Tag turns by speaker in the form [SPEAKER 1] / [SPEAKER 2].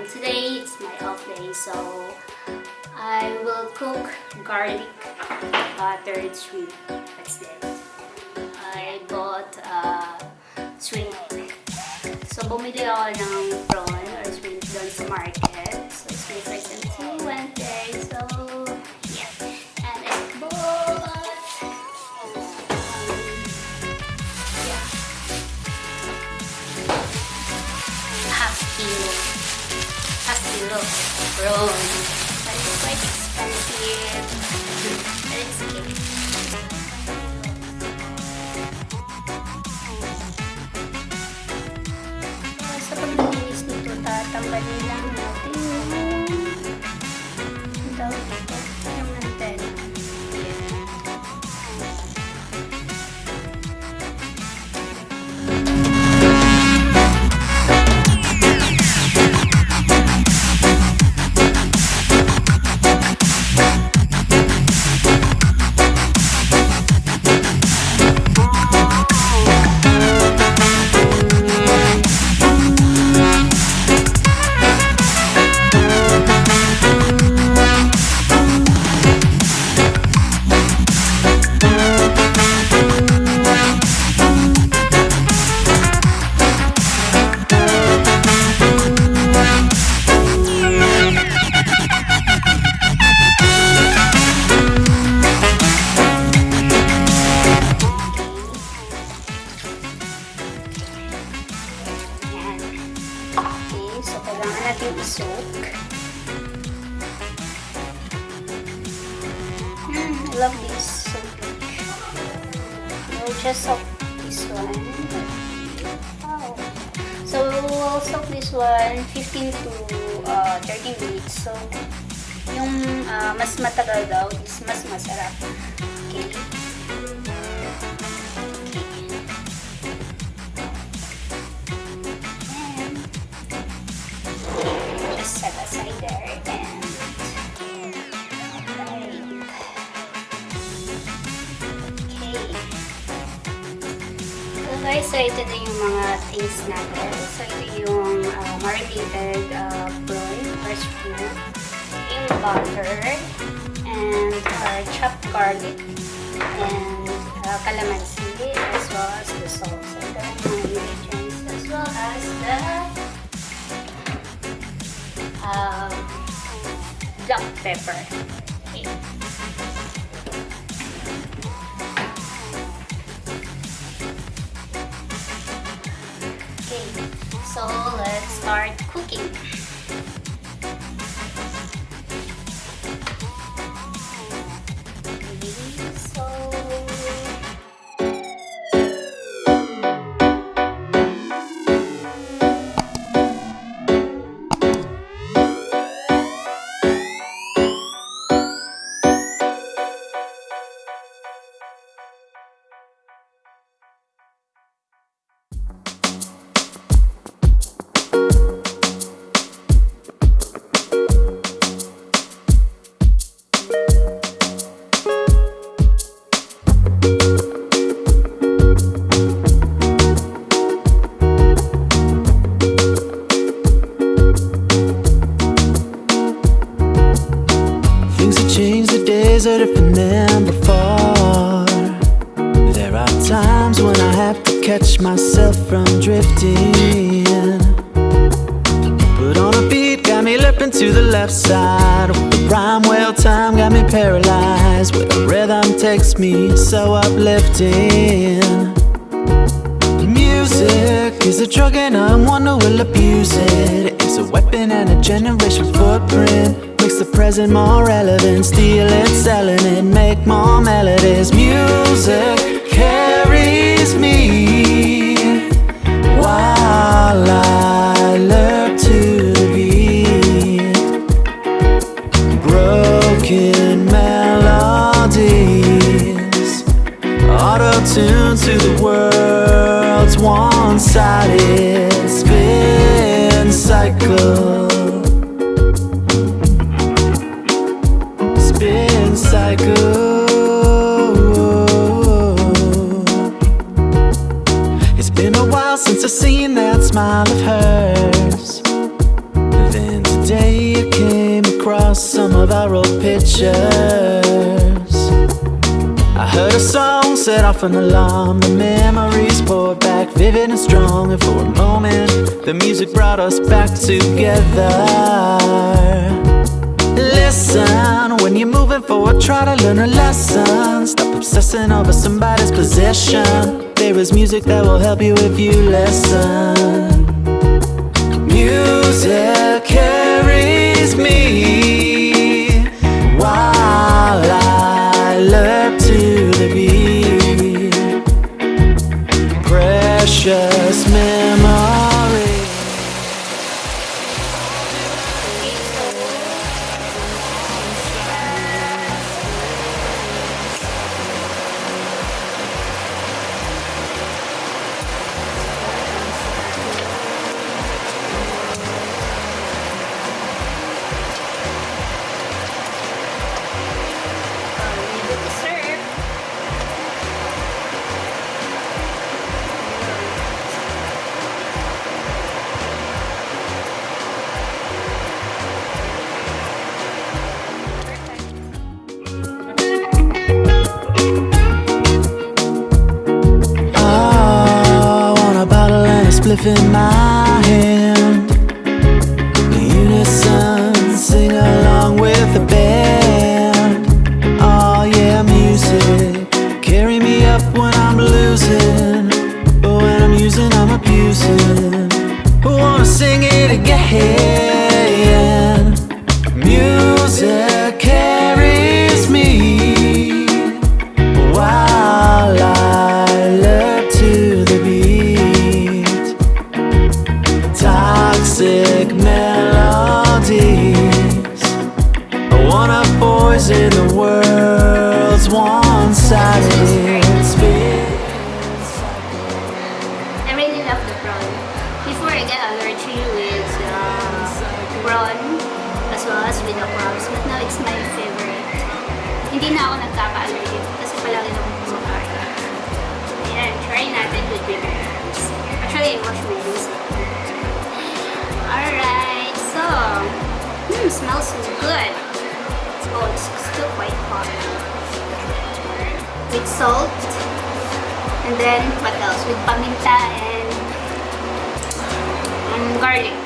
[SPEAKER 1] Today it's my off day, so I will cook garlic buttered shrimp. That's it. I bought shrimp. So bumili ako ng prawn or shrimp doon sa market. So it's my first time to went there. So yeah. And I bought half kilo of prawn. But it's quite expensive. But it's okay. Sa paglinis nito, tatanggalin lang natin yung tawag dito, yung antena. So, kailangan natin i-soak. I love this soaking. We'll just soak this one. Wow. So, we'll soak this one 15 to 30 minutes. So, yung mas matagal daw is mas masarap. Okay. Set aside there and okay. So guys, so ito din yung mga things natin. So ito yung marinated prawn, fresh fruit, yung butter, and chopped garlic, and calamansi, as well as the salt. So ito yung mga ingredients, as well as the black pepper. Okay. Okay, so let's start cooking.
[SPEAKER 2] Are different than before. There are times when I have to catch myself from drifting. Put on a beat, got me lipping to the left side. With the rhyme, well time got me paralyzed. With a rhythm takes me so uplifting. Music is a drug and I'm one who will abuse it. It's a weapon and a generation footprint. Makes the present more relevant. Steal it, selling it, make more melodies. Music carries me while I learn to beat broken melodies. Auto-tune to the world's one-sided spin cycle. It's been a while since I've seen that smile of hers. Then across some of our old pictures. I heard a song, set off an alarm. The memories poured back, vivid and strong. And for a moment, the music brought us back together. Listen, when you're moving forward, try to learn a lesson. Stop obsessing over somebody's possession. There is music that will help you if you listen. Music carries me while I look to the beat. Precious memory. Spliff in my hand, unison, sing along with the band. Oh yeah, music, carry me up when I'm losing, but when I'm using, I'm abusing. I wanna sing it again. Music carries me while I look to the beat. Toxic melodies, one of poison the world's one-sided speed.
[SPEAKER 1] I really love the prawn. Before I get allergy with prawn as well as with the crabs, but now it's my favorite. Hindi na ako nagkaka-allergy kasi palagi naman kumakain. Ayan, try natin with bigger hands. Actually, I wash my hands. Alright, so smells good. Oh, it's still quite hot. With salt, and then what else? With paminta and garlic.